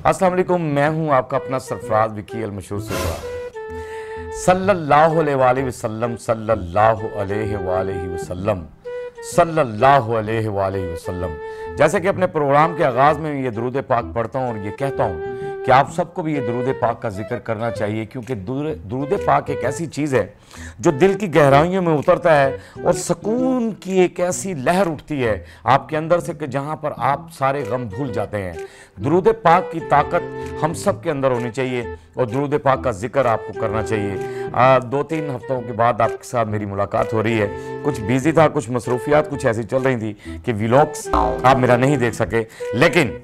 अस्सलाम वालेकुम, मैं हूं आपका अपना सरफराज विकी अल मशहूर सरफराज। सल्लल्लाहु अलैहि वसल्लम सल्लल्लाहु अलैहि वसल्लम सल्लल्लाहु अलैहि वसल्लम। जैसे कि अपने प्रोग्राम के आगाज़ में ये दरूद पाक पढ़ता हूँ और ये कहता हूँ कि आप सबको भी ये दरूद पाक का जिक्र करना चाहिए, क्योंकि दरूद पाक एक ऐसी चीज़ है जो दिल की गहराइयों में उतरता है और सुकून की एक ऐसी लहर उठती है आपके अंदर से कि जहाँ पर आप सारे गम भूल जाते हैं। दरूद पाक की ताकत हम सब के अंदर होनी चाहिए और दरूद पाक का जिक्र आपको करना चाहिए। 2-3 हफ्तों के बाद आपके साथ मेरी मुलाकात हो रही है। कुछ बिजी था, कुछ मसरूफियात कुछ ऐसी चल रही थी कि व्लॉग्स आप मेरा नहीं देख सके, लेकिन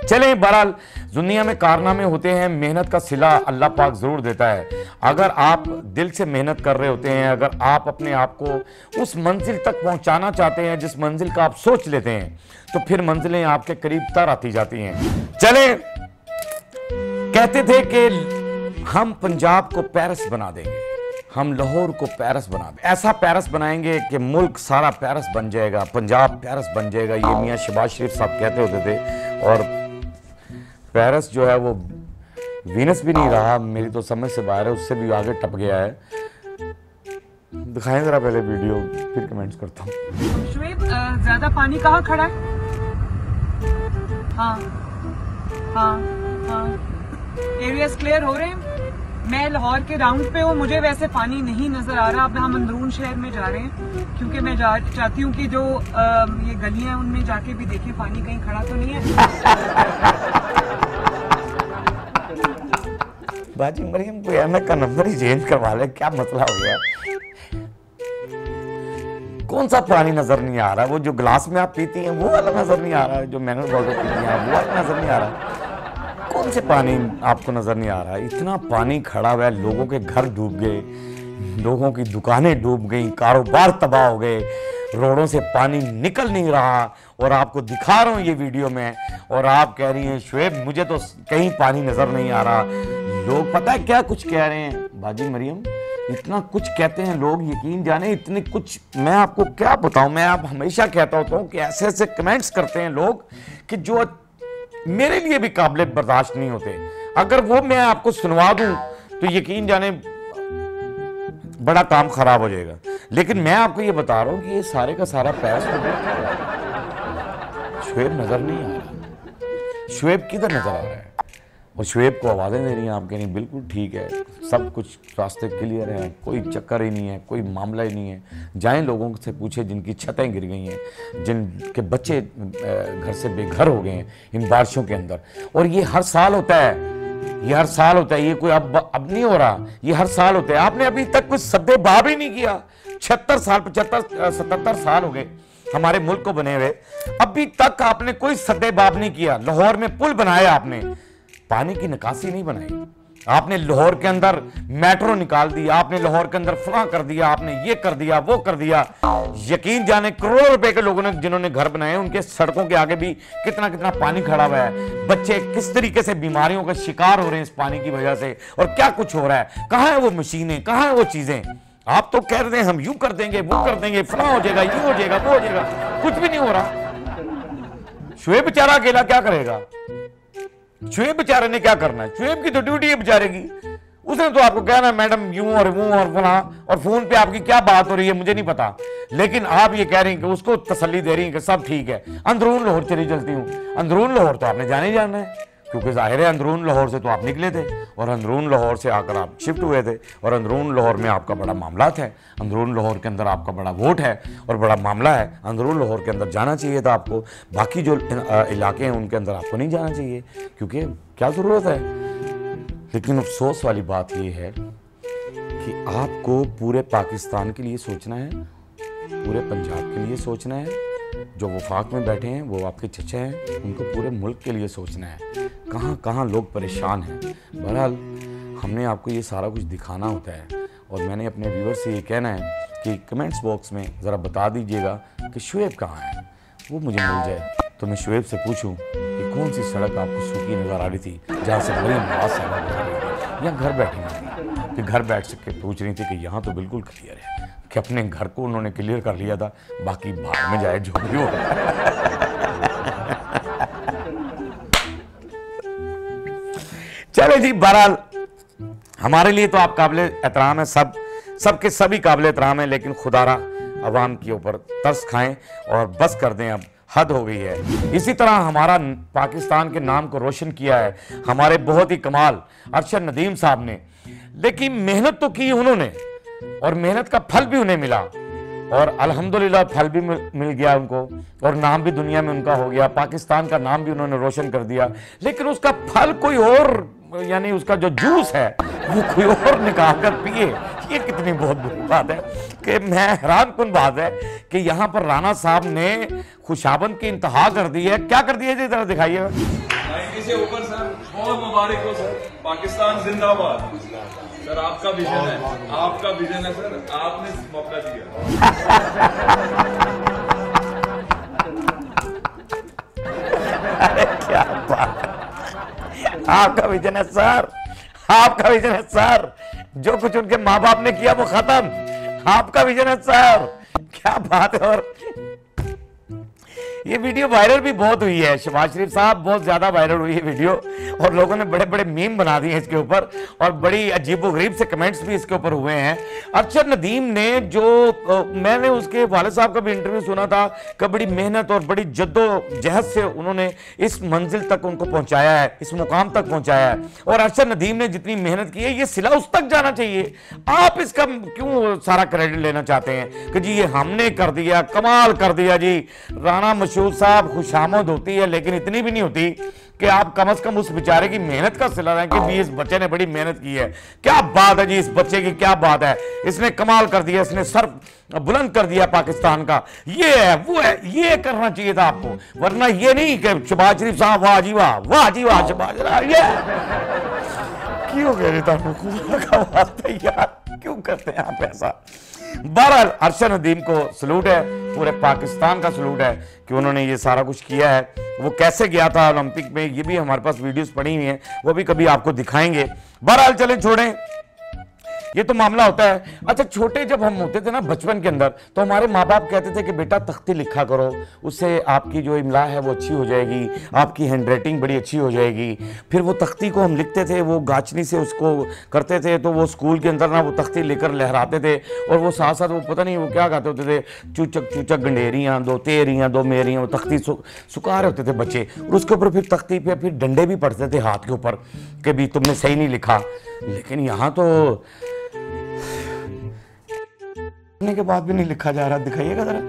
चलें, बहरहाल दुनिया में कारनामे होते हैं, मेहनत का सिला अल्लाह पाक ज़रूर देता है। अगर आप दिल से मेहनत कर रहे होते हैं, अगर आप अपने आप को उस मंजिल तक पहुंचाना चाहते हैं जिस मंजिल का आप सोच लेते हैं, तो फिर मंजिलें आपके करीब तर आती जाती हैं। चलें, कहते थे कि हम पंजाब को पेरिस बना देंगे, हम लाहौर को पेरिस बना देंगे, ऐसा पेरिस बनाएंगे कि मुल्क सारा पेरिस बन जाएगा, पंजाब पेरिस बन जाएगा। ये मियाँ शहबाज शरीफ साहब कहते होते थे और पेरिस जो है वो वीनस भी नहीं रहा, मेरी तो समझ से बाहर है, उससे भी आगे टप गया है। दिखाएं जरा पहले वीडियो, फिर कमेंट्स करता हूँ। शुएब, ज्यादा पानी कहाँ खड़ा है? हाँ हाँ हाँ, एरियाज क्लियर हो रहे हैं। मैं लाहौर के राउंड पे हूँ, मुझे वैसे पानी नहीं नजर आ रहा। अब हम अंदरून शहर में जा रहे हैं क्योंकि मैं चाहती हूँ कि जो ये गलियां हैं उनमें जाके भी देखें पानी कहीं खड़ा तो नहीं है। बाजी मरियम को एमएक का नंबर ही चेंज करवा ले, क्या मसला हो गया? कौन सा पानी नजर नहीं आ रहा? वो जो ग्लास में आप पीती हैं वो वाला नजर नहीं आ रहा है, जो मिनरल वाटर पीती हैं वो वाला नजर नहीं आ रहा। कौन से पानी आपको नजर नहीं आ रहा? इतना पानी खड़ा हुआ है, लोगों के घर डूब गए, लोगों की दुकानें डूब गई, कारोबार तबाह हो गए, रोडों से पानी निकल नहीं रहा और आपको दिखा रहा हूँ ये वीडियो में, और आप कह रही हैं शुएब मुझे तो कहीं पानी नजर नहीं आ रहा। लोग पता है क्या कुछ कह रहे हैं बाजी मरियम, इतना कुछ कहते हैं लोग, यकीन जाने इतने कुछ मैं आपको क्या बताऊं। मैं आप हमेशा कहता होता हूं कि ऐसे ऐसे कमेंट्स करते हैं लोग कि जो मेरे लिए भी काबिल बर्दाश्त नहीं होते। अगर वो मैं आपको सुनवा दूं तो यकीन जाने बड़ा काम खराब हो जाएगा। लेकिन मैं आपको ये बता रहा हूं कि ये सारे का सारा पैस शुएब नजर नहीं आ रहा। शुएब किधर नजर आ रहा है? और शुएब को आवाज़ें दे रही हैं, आप कह रही हैं बिल्कुल ठीक है, सब कुछ रास्ते क्लियर हैं, कोई चक्कर ही नहीं है, कोई मामला ही नहीं है। जाएं लोगों से पूछे जिनकी छतें गिर गई हैं, जिनके बच्चे घर से बेघर हो गए हैं इन बारिशों के अंदर। और ये हर साल होता है, ये हर साल होता है, ये कोई अब नहीं हो रहा, ये हर साल होता है। आपने अभी तक कुछ सद्देबाब ही नहीं किया। 76 साल 75-77 साल हो गए हमारे मुल्क को बने हुए, अभी तक आपने कोई सद्देबाब नहीं किया। लाहौर में पुल बनाया आपने, पानी की निकासी नहीं बनाई। आपने लाहौर के अंदर मेट्रो निकाल दी, आपने लाहौर के अंदर फलां कर दिया, आपने ये कर दिया वो कर दिया। यकीन जाने करोड़ों रुपए के लोगों ने जिन्होंने घर बनाए उनके सड़कों के आगे भी कितना कितना पानी खड़ा हुआ है। बच्चे किस तरीके से बीमारियों का शिकार हो रहे हैं इस पानी की वजह से, और क्या कुछ हो रहा है। कहाँ है वो मशीनें, कहाँ है वो चीजें? आप तो कह रहे हैं हम यूं कर देंगे वो कर देंगे, फलां हो जाएगा, ये हो जाएगा वो हो जाएगा, कुछ भी नहीं हो रहा। शुएब बेचारा अकेला क्या करेगा? शुएब बेचारे ने क्या करना है? शुएब की तो ड्यूटी है बेचारे की, उसने तो आपको कहना है मैडम यूं और वो और फला, और फोन पे आपकी क्या बात हो रही है मुझे नहीं पता, लेकिन आप ये कह रही हैं कि उसको तसल्ली दे रही हैं कि सब ठीक है। अंदरून लाहौर चली चलती हूँ, अंदरून लाहौर तो आपने जाने ही जाना है, क्योंकि जाहिर है अंदरून लाहौर से तो आप निकले थे और अंदरून लाहौर से आकर आप शिफ्ट हुए थे, और अंदरून लाहौर में आपका बड़ा मामला है, अंदरून लाहौर के अंदर आपका बड़ा वोट है और बड़ा मामला है। अंदरून लाहौर के अंदर जाना चाहिए था आपको, बाकी जो इलाके हैं उनके अंदर आपको नहीं जाना चाहिए, क्योंकि क्या ज़रूरत है। लेकिन अफसोस वाली बात यह है कि आपको पूरे पाकिस्तान के लिए सोचना है, पूरे पंजाब के लिए सोचना है, जो वफाक में बैठे हैं वो आपके चचे हैं, उनको पूरे मुल्क के लिए सोचना है। कहाँ कहाँ लोग परेशान हैं। बहरहाल हमने आपको ये सारा कुछ दिखाना होता है, और मैंने अपने व्यूअर्स से ये कहना है कि कमेंट्स बॉक्स में ज़रा बता दीजिएगा कि शुएब कहाँ है, वो मुझे मिल जाए तो मैं शुएब से पूछूं कि कौन सी सड़क आपको सूखी नज़र आ रही थी जहाँ से बड़ी नवाज साहब गुजर रही थी, या घर बैठी थी कि घर बैठ के पूछ रही थी कि यहाँ तो बिल्कुल क्लियर है, कि अपने घर को उन्होंने क्लियर कर लिया था, बाकी भाग में जाए जो भी हो। चलो जी, बहरहाल हमारे लिए तो आप काबिल एहतराम है, सबके सभी काबिल एहतराम है, लेकिन खुदारा अवाम के ऊपर तरस खाएं और बस कर दें, अब हद हो गई है। इसी तरह हमारा पाकिस्तान के नाम को रोशन किया है हमारे बहुत ही कमाल अरशद नदीम साहब ने, लेकिन मेहनत तो की उन्होंने और मेहनत का फल भी उन्हें मिला, और अल्हम्दुलिल्लाह फल भी मिल गया उनको, और नाम भी दुनिया में उनका हो गया, पाकिस्तान का नाम भी उन्होंने रोशन कर दिया। लेकिन उसका फल कोई और, यानी उसका जो जूस है वो कोई और निकाल कर पिए, ये कितनी बहुत बुरी बात है कि मैं हैरान कुन बात है कि यहाँ पर राणा साहब ने खुशाबंद की इंतहा कर दी है। क्या कर दिया जी, जरा दिखाइए। 90 से ऊपर सर, बहुत मुबारक हो सर, पाकिस्तान जिंदाबाद। सर आपका विजन है, आपका विजन है सर, आपने मौका दिया। अरे क्या बात, आपका विजन है सर, आपका विजन है सर, जो कुछ उनके माँ बाप ने किया वो खत्म, आपका विजन है सर, क्या बात है। और ये वीडियो वायरल भी बहुत हुई है, शहबाज शरीफ साहब बहुत ज्यादा वायरल हुई है वीडियो, और लोगों ने बड़े बड़े मीम बना दिए इसके ऊपर, और बड़ी अजीबोगरीब से कमेंट्स भी इसके ऊपर हुए हैं। अरशद नदीम ने जो मैंने उसके वालिद साहब का भी इंटरव्यू सुना था कि बड़ी मेहनत और बड़ी जद्दोजहद से उन्होंने इस मंजिल तक उनको पहुंचाया है, इस मुकाम तक पहुंचाया है, और अरशद नदीम ने जितनी मेहनत की है ये सिला उस तक जाना चाहिए। आप इसका क्यों सारा क्रेडिट लेना चाहते हैं कि जी ये हमने कर दिया, कमाल कर दिया जी। राणा मशहूद साहब, खुशामद होती है लेकिन इतनी भी नहीं होती कि आप कम से कम उस बेचारे की मेहनत का सिला रहे हैं कि भी इस बच्चे ने बड़ी मेहनत की है। क्या बात है जी, इस बच्चे की क्या बात है, इसने कमाल कर दिया, इसने सर बुलंद कर दिया पाकिस्तान का। ये है वो है, ये करना चाहिए था आपको, वरना ये नहीं कि शहबाज शरीफ साहब वाह जी वाह, वाह जी वाह शहबाज, ये क्यों कह रहे थे यार, क्यों करते हैं आप ऐसा। बहरहाल अरशद नदीम को सलूट है, पूरे पाकिस्तान का सलूट है कि उन्होंने ये सारा कुछ किया है। वो कैसे गया था ओलंपिक में, ये भी हमारे पास वीडियोस पड़ी हुई हैं, वो भी कभी आपको दिखाएंगे। बहरहाल चलें छोड़ें, ये तो मामला होता है। अच्छा, छोटे जब हम होते थे ना बचपन के अंदर, तो हमारे माँ बाप कहते थे कि बेटा तख्ती लिखा करो, उससे आपकी जो इमला है वो अच्छी हो जाएगी, आपकी हैंडराइटिंग बड़ी अच्छी हो जाएगी। फिर वो तख्ती को हम लिखते थे, वो गाचनी से उसको करते थे, तो वो स्कूल के अंदर ना वो तख्ती लेकर लहराते थे, और वो साथ साथ वो पता नहीं वो क्या गाते होते थे, चूचक चूचक गंडेरियाँ दो तेरियाँ दो मेरियाँ, वो तख्ती सुखा रहे होते थे बच्चे, और उसके ऊपर फिर तख्ती पे फिर डंडे भी पड़ते थे हाथ के ऊपर कि भी तुमने सही नहीं लिखा। लेकिन यहाँ तो के बाद भी नहीं लिखा जा रहा, दिखाइएगा जरा।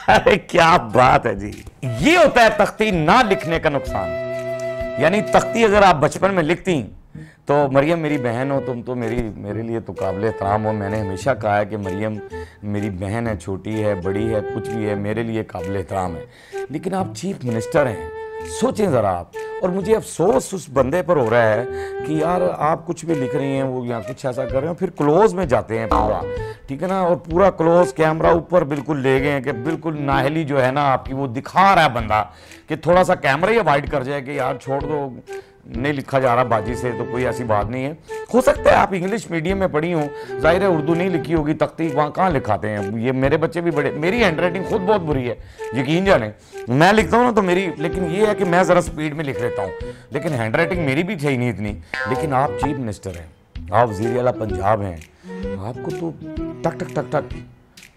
अरे क्या बात है जी, ये होता है तख्ती ना लिखने का नुकसान। यानी तख्ती अगर आप बचपन में लिखती तो मरियम मेरी बहन हो, तुम तो मेरे लिए तो काबिल एहतराम हो। मैंने हमेशा कहा है कि मरियम मेरी बहन है, छोटी है बड़ी है कुछ भी है, मेरे लिए काबिल एहतराम है। लेकिन आप चीफ मिनिस्टर हैं, सोचें ज़रा आप। और मुझे अफसोस उस बंदे पर हो रहा है कि यार आप कुछ भी लिख रही हैं, वो यहाँ कुछ ऐसा कर रहे हैं, फिर क्लोज में जाते हैं पूरा, ठीक है ना, और पूरा क्लोज कैमरा ऊपर बिल्कुल ले गए हैं कि बिल्कुल नाहली जो है ना आपकी वो दिखा रहा है बंदा कि थोड़ा सा कैमरा ही अवॉइड कर जाए कि यार छोड़ दो, नहीं लिखा जा रहा बाजी से, तो कोई ऐसी बात नहीं है। हो सकता है आप इंग्लिश मीडियम में पढ़ी हो, जाहिर है उर्दू नहीं लिखी होगी, तख्ती वहाँ कहाँ लिखाते हैं। ये मेरे बच्चे भी बड़े, मेरी हैंडराइटिंग खुद बहुत बुरी है, यकीन जाने। मैं लिखता हूँ ना तो मेरी, लेकिन ये है कि मैं ज़रा स्पीड में लिख लेता हूँ, लेकिन हैंडराइटिंग मेरी भी थी नहीं इतनी। लेकिन आप चीफ मिनिस्टर हैं, आप वज़ीर आला पंजाब हैं, आपको तो टक टक टक टक,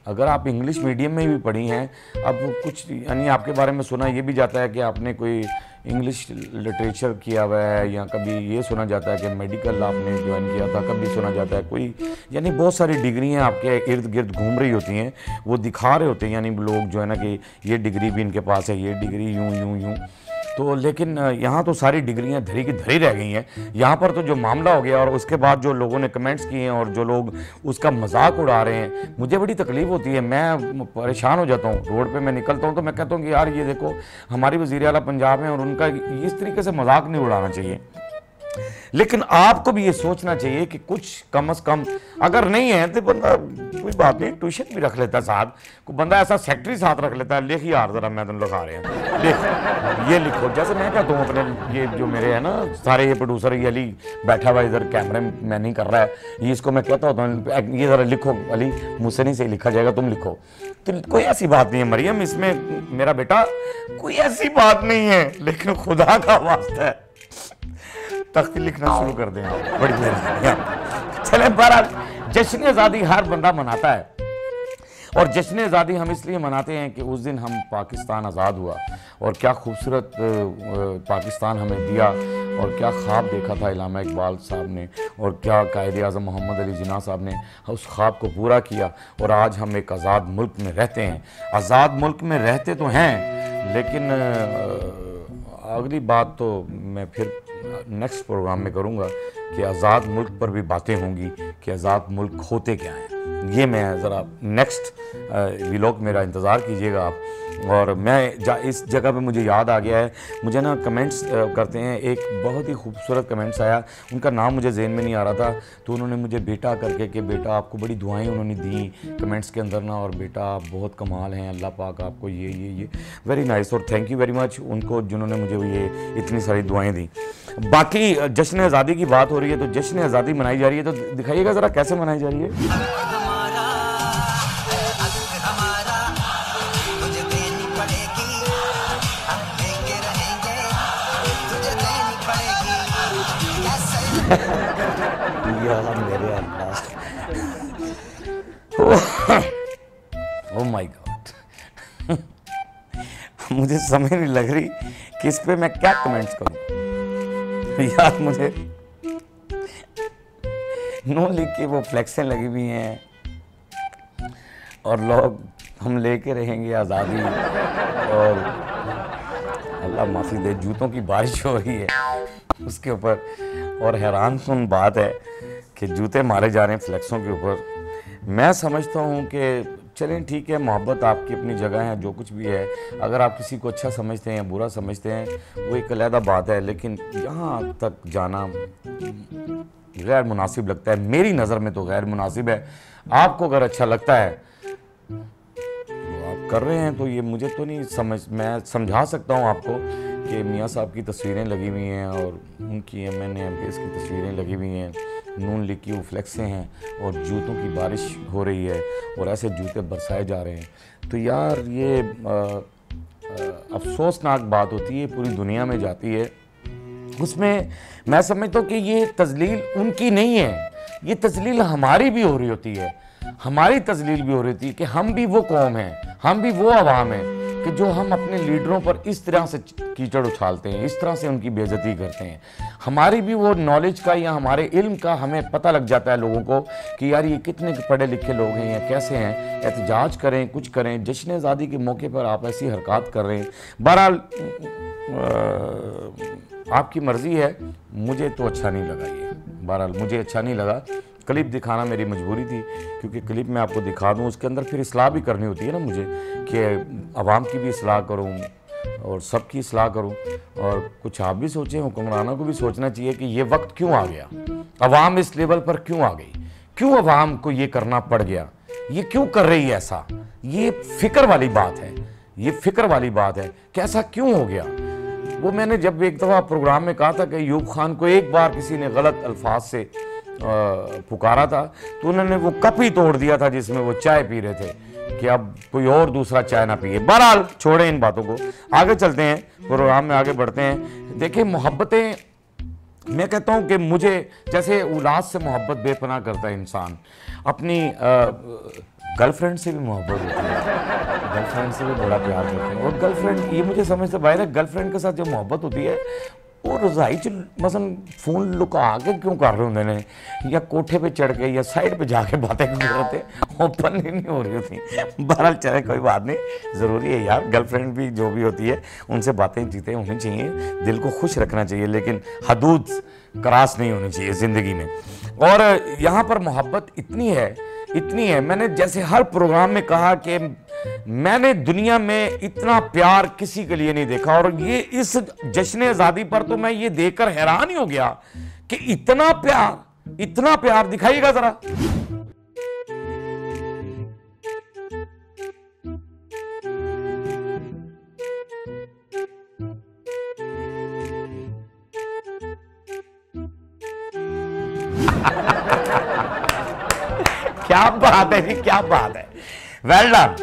अगर आप इंग्लिश मीडियम में भी पढ़ी हैं, अब कुछ यानी आपके बारे में सुना ये भी जाता है कि आपने कोई इंग्लिश लिटरेचर किया हुआ है, या कभी ये सुना जाता है कि मेडिकल आपने ज्वाइन किया था, कभी सुना जाता है कोई, यानी बहुत सारी डिग्रियां आपके इर्द गिर्द घूम रही होती हैं, वो दिखा रहे होते हैं, यानी लोग जो है ना कि ये डिग्री भी इनके पास है, ये डिग्री यूं यूं यूं। तो लेकिन यहाँ तो सारी डिग्रियाँ धरी की धरी रह गई हैं। यहाँ पर तो जो मामला हो गया और उसके बाद जो लोगों ने कमेंट्स किए हैं और जो लोग उसका मजाक उड़ा रहे हैं, मुझे बड़ी तकलीफ होती है। मैं परेशान हो जाता हूँ। रोड पे मैं निकलता हूँ तो मैं कहता हूँ कि यार ये देखो हमारी वज़ीर आला पंजाब है और उनका इस तरीके से मजाक नहीं उड़ाना चाहिए। लेकिन आपको भी ये सोचना चाहिए कि कुछ कम से कम अगर नहीं है तो बंदा कोई बात नहीं, ट्यूशन भी रख लेता है साथ, कोई बंदा ऐसा सेक्रेटरी साथ रख लेता है। लिख यार जरा, मैं तुम लिखा रहे हैं, लिख ये लिखो। जैसे मैं कहता हूँ अपने ये जो मेरे है ना सारे ये प्रोड्यूसर, ये अली बैठा हुआ इधर कैमरे में नहीं कर रहा है, ये इसको मैं कहता होता हूँ ये जरा लिखो अली, मुझसे नहीं सही लिखा जाएगा, तुम लिखो। तो कोई ऐसी बात नहीं है मरियम, इसमें मेरा बेटा कोई ऐसी बात नहीं है, लेकिन खुदा का वास्ता है तख्त लिखना शुरू कर दें। बड़ी मेहरबानी। चले बहरहाल जश्न आज़ादी हर बंदा मनाता है और जश्न आज़ादी हम इसलिए मनाते हैं कि उस दिन हम पाकिस्तान आज़ाद हुआ और क्या खूबसूरत पाकिस्तान हमें दिया और क्या ख्वाब देखा था इल्लामा इकबाल साहब ने और क्या कायद आज़म मोहम्मद अली जिन्ना साहब ने उस ख्वाब को पूरा किया और आज हम एक आज़ाद मुल्क में रहते हैं। आज़ाद मुल्क में रहते तो हैं, लेकिन अगली बात तो मैं फिर नेक्स्ट प्रोग्राम में करूंगा कि आज़ाद मुल्क पर भी बातें होंगी कि आज़ाद मुल्क होते क्या हैं। ये मैं ज़रा नेक्स्ट व्लॉग मेरा इंतज़ार कीजिएगा आप। और मैं इस जगह पे मुझे याद आ गया है, मुझे ना कमेंट्स करते हैं, एक बहुत ही खूबसूरत कमेंट्स आया, उनका नाम मुझे ज़हन में नहीं आ रहा था, तो उन्होंने मुझे बेटा करके कि बेटा आपको बड़ी दुआएं उन्होंने दी कमेंट्स के अंदर ना, और बेटा आप बहुत कमाल हैं, अल्लाह पाक आपको ये वेरी नाइस, और थैंक यू वेरी मच उनको जिन्होंने मुझे ये इतनी सारी दुआएँ दी। बाकी जश्न आज़ादी की बात हो रही है तो जश्न आज़ादी मनाई जा रही है, तो दिखाइएगा ज़रा कैसे मनाई जा रही है। मेरे अल्लाह, ओह माय गॉड, मुझे समझ नहीं लग रही कि इस पे मैं क्या कमेंट्स करूं यार। मुझे नो लिख के वो फ्लेक्सें लगी हुई हैं और लोग हम लेके रहेंगे आज़ादी, और अल्लाह माफ़ी दे जूतों की बारिश हो रही है उसके ऊपर, और हैरान कुन बात है कि जूते मारे जा रहे हैं फ्लेक्सों के ऊपर। मैं समझता हूँ कि चलें ठीक है, मोहब्बत आपकी अपनी जगह है, जो कुछ भी है, अगर आप किसी को अच्छा समझते हैं या बुरा समझते हैं वो एक अलग बात है, लेकिन यहाँ तक जाना गैर मुनासिब लगता है, मेरी नज़र में तो गैर मुनासिब है। आपको अगर अच्छा लगता है तो आप कर रहे हैं, तो ये मुझे तो नहीं समझ, मैं समझा सकता हूँ आपको कि मियाँ साहब की तस्वीरें लगी हुई हैं और उनकी MNA-MPs की तस्वीरें लगी हुई हैं, नून लीग की वो फ्लेक्सें हैं और जूतों की बारिश हो रही है और ऐसे जूते बरसाए जा रहे हैं। तो यार ये अफसोसनाक बात होती है, पूरी दुनिया में जाती है। उसमें मैं समझता हूँ कि ये तजलील उनकी नहीं है, ये तजलील हमारी भी हो रही होती है, हमारी तजलील भी हो रही थी कि हम भी वो कौम हैं, हम भी वो आवाम हैं कि जो हम अपने लीडरों पर इस तरह से कीचड़ उछालते हैं, इस तरह से उनकी बेइज्जती करते हैं। हमारी भी वो नॉलेज का या हमारे इल्म का हमें पता लग जाता है लोगों को कि यार ये कितने पढ़े लिखे लोग हैं या कैसे हैं, एहतजाज करें, कुछ करें। जश्न आज़ादी के मौके पर आप ऐसी हरकत कर रहे हैं। बहरहाल आपकी मर्ज़ी है, मुझे तो अच्छा नहीं लगा ये, बहरहाल मुझे अच्छा नहीं लगा। क्लिप दिखाना मेरी मजबूरी थी, क्योंकि क्लिप मैं आपको दिखा दूं, उसके अंदर फिर इस्लाह भी करनी होती है ना मुझे, कि आवाम की भी इस्लाह करूं और सबकी इस्लाह करूं, और कुछ आप भी सोचें, हुक्मरानों को भी सोचना चाहिए कि ये वक्त क्यों आ गया, आवाम इस लेवल पर क्यों आ गई, क्यों आवाम को ये करना पड़ गया, ये क्यों कर रही है ऐसा। ये फिक्र वाली बात है, ये फिक्र वाली बात है कि ऐसा क्यों हो गया। वो मैंने जब एक दफ़ा प्रोग्राम में कहा था कि अयूब खान को एक बार किसी ने गलत अल्फाज से पुकारा था, तो उन्होंने वो कप ही तोड़ दिया था जिसमें वो चाय पी रहे थे, कि अब कोई और दूसरा चाय ना पिए। बहरहाल छोड़ें इन बातों को, आगे चलते हैं, प्रोग्राम में आगे बढ़ते हैं। देखिए मोहब्बतें, मैं कहता हूँ कि मुझे जैसे औलाद से मोहब्बत बेपनाह करता है इंसान, अपनी गर्लफ्रेंड से भी मोहब्बत होती है, गर्लफ्रेंड से भी बड़ा प्यार करते हैं। और गर्लफ्रेंड, ये मुझे समझ से बाहर है, गर्लफ्रेंड के साथ जो मोहब्बत होती है ਉਹ रजाई च मसन फोन लुका के क्यों कर रहे होंगे ने, या कोठे पे चढ़ के या साइड पे जाके बातें कर रहे थे, ओपन ही नहीं हो रही होती। बहरहाल चले कोई बात नहीं, ज़रूरी है यार, गर्लफ्रेंड भी जो भी होती है उनसे बातें चीतें होनी चाहिए, दिल को खुश रखना चाहिए, लेकिन हदूद क्रॉस नहीं होनी चाहिए ज़िंदगी में। और यहाँ पर मोहब्बत इतनी है, मैंने जैसे हर प्रोग्राम में कहा कि मैंने दुनिया में इतना प्यार किसी के लिए नहीं देखा, और ये इस जश्न आज़ादी पर तो मैं ये देखकर हैरान ही हो गया कि इतना प्यार दिखाइएगा जरा। क्या बात है जी, क्या बात है, वेल डन,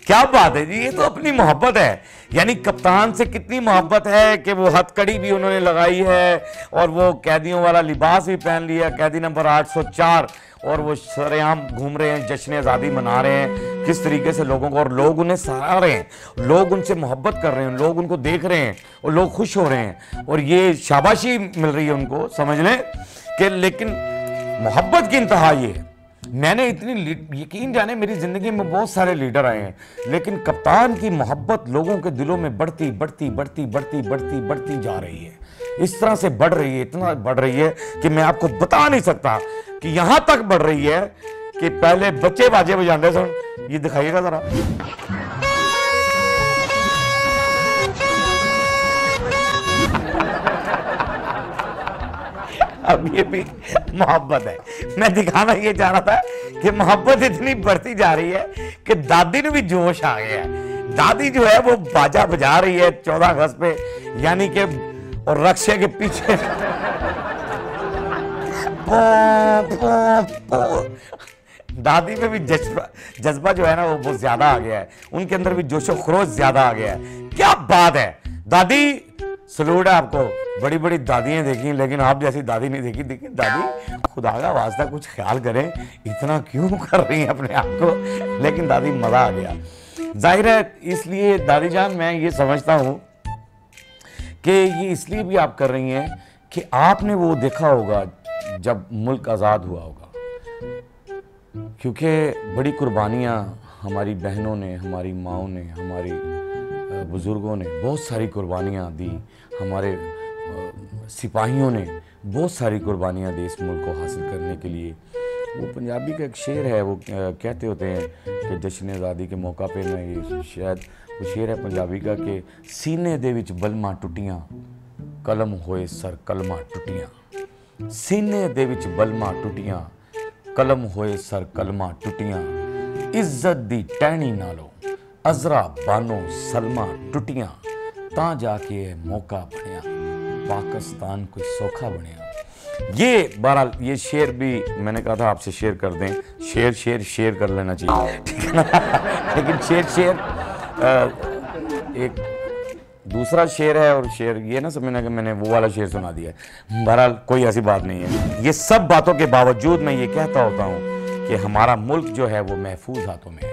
क्या बात है जी, ये तो अपनी मोहब्बत है। यानी कप्तान से कितनी मोहब्बत है कि वो हथकड़ी भी उन्होंने लगाई है, और वो कैदियों वाला लिबास भी पहन लिया, कैदी नंबर 804, और वो सरेआम घूम रहे हैं, जश्न आज़ादी मना रहे हैं किस तरीके से लोगों को, और लोग उन्हें सराह रहे हैं, लोग उनसे मोहब्बत कर रहे हैं, लोग उनको देख रहे हैं और लोग खुश हो रहे हैं, और ये शाबाशी मिल रही है उनको, समझ लें कि। लेकिन मोहब्बत की इंतहा ये है, मैंने इतनी यकीन जाने मेरी ज़िंदगी में बहुत सारे लीडर आए हैं, लेकिन कप्तान की मोहब्बत लोगों के दिलों में बढ़ती जा रही है, इस तरह से बढ़ रही है, इतना बढ़ रही है कि मैं आपको बता नहीं सकता कि यहां तक बढ़ रही है कि पहले बच्चे बाजे बजाते सन। ये दिखाइएगा जरा, अब ये भी मोहब्बत है। मैं दिखाना ये चाह रहा था कि मोहब्बत इतनी बढ़ती जा रही है कि दादी ने भी जोश आ गया है। दादी जो है वो बाजा बजा रही है 14 अगस्त पे, यानी कि, और रक्षे के पीछे दादी में भी जज्बा जो है ना वो बहुत ज्यादा आ गया है, उनके अंदर भी जोशो खरोश ज्यादा आ गया है। क्या बात है दादी, सलूट है आपको, बड़ी बड़ी दादियां देखी लेकिन आप जैसी दादी नहीं देखी। देखिए दादी, खुदा का वास्ता कुछ ख्याल करें, इतना क्यों कर रही हैं अपने आप को, लेकिन दादी मजा आ गया। जाहिर है, इसलिए दादी जान मैं ये समझता हूं कि ये इसलिए भी आप कर रही हैं कि आपने वो देखा होगा जब मुल्क आज़ाद हुआ होगा, क्योंकि बड़ी कुर्बानियाँ हमारी बहनों ने, हमारी माओं ने, हमारी बुज़ुर्गों ने बहुत सारी कुर्बानियाँ दी, हमारे सिपाहियों ने बहुत सारी कुर्बानियाँ दी इस मुल्क को हासिल करने के लिए। वो पंजाबी का एक शेर है, वो कहते होते हैं कि जश्न आज़ादी के मौका पे मैं ये शायद वो शेर है पंजाबी का कि सीने दे विच बलमा टुटियाँ, कलम होए सर कलमा टुटियाँ, सीने दे विच बलमा टुटियाँ, कलम होए सर कलमा टुटियाँ, इज्जत दी टहनी नालों अजरा बानो सलमा टुटियां, तां जाके मौका बनिया, पाकिस्तान कोई सौखा बनिया। ये बहरहाल ये शेर भी मैंने कहा था आपसे शेयर कर दें, शेयर कर लेना चाहिए, ठीक है ना। लेकिन शेर एक दूसरा शेर है, और शेर ये ना समझना कि मैंने वो वाला शेर सुना दिया है। बहरहाल कोई ऐसी बात नहीं है। ये सब बातों के बावजूद मैं ये कहता होता हूँ कि हमारा मुल्क जो है वो महफूज हाथों में है।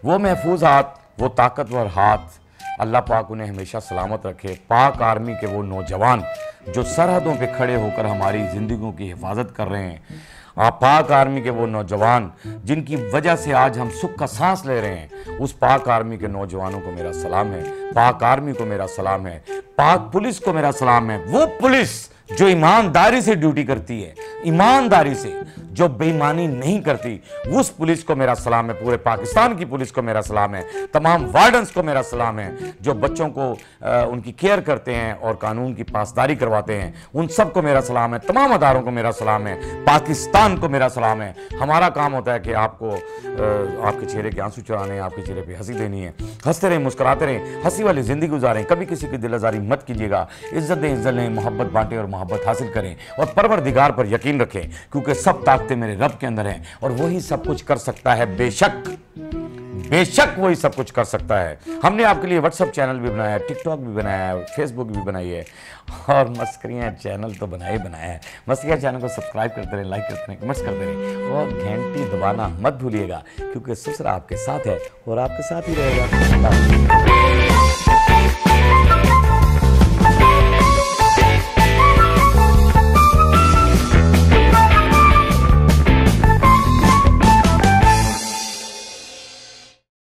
वो महफूज हाथ, वो ताकतवर हाथ, अल्लाह पाक उन्हें हमेशा सलामत रखे। पाक आर्मी के वो नौजवान जो सरहदों पे खड़े होकर हमारी ज़िंदगियों की हिफाजत कर रहे हैं, पाक आर्मी के वो नौजवान जिनकी वजह से आज हम सुख का सांस ले रहे हैं, उस पाक आर्मी के नौजवानों को मेरा सलाम है, पाक आर्मी को मेरा सलाम है, पाक पुलिस को मेरा सलाम है। वो पुलिस जो ईमानदारी से ड्यूटी करती है, ईमानदारी से, जो बेईमानी नहीं करती, उस पुलिस को मेरा सलाम है। पूरे पाकिस्तान की पुलिस को मेरा सलाम है। तमाम वार्डन्स को मेरा सलाम है जो बच्चों को उनकी केयर करते हैं और कानून की पासदारी करवाते हैं, उन सब को मेरा सलाम है। तमाम अदारों को मेरा सलाम है। पाकिस्तान को मेरा सलाम है। हमारा काम होता है कि आपको आपके चेहरे के आंसू चुराने, आपके चेहरे पे हंसी देनी है। हंसते रहें, मुस्कुराते रहें, हंसी वाली ज़िंदगी गुजारें। कभी किसी की दिल आज़ारी मत कीजिएगा। इज्जत दें, इज्जत लें, मोहब्बत बांटें और मोहब्बत हासिल करें, और परवरदिगार पर यकीन रखें, क्योंकि सब ताकतें मेरे रब के अंदर हैं और वही सब कुछ कर सकता है। बेशक वही सब कुछ कर सकता है। हमने आपके लिए व्हाट्सएप चैनल भी बनाया है, टिकटॉक भी बनाया है, फेसबुक भी बनाई है, और मस्करियाँ चैनल तो बनाया है। मस्करियाँ चैनल को सब्सक्राइब करते रहें, लाइक करते रहें, कमेंट्स करते रहें, और घंटी दबाना मत भूलिएगा, क्योंकि ससुर आपके साथ है और आपके साथ ही रहेगा।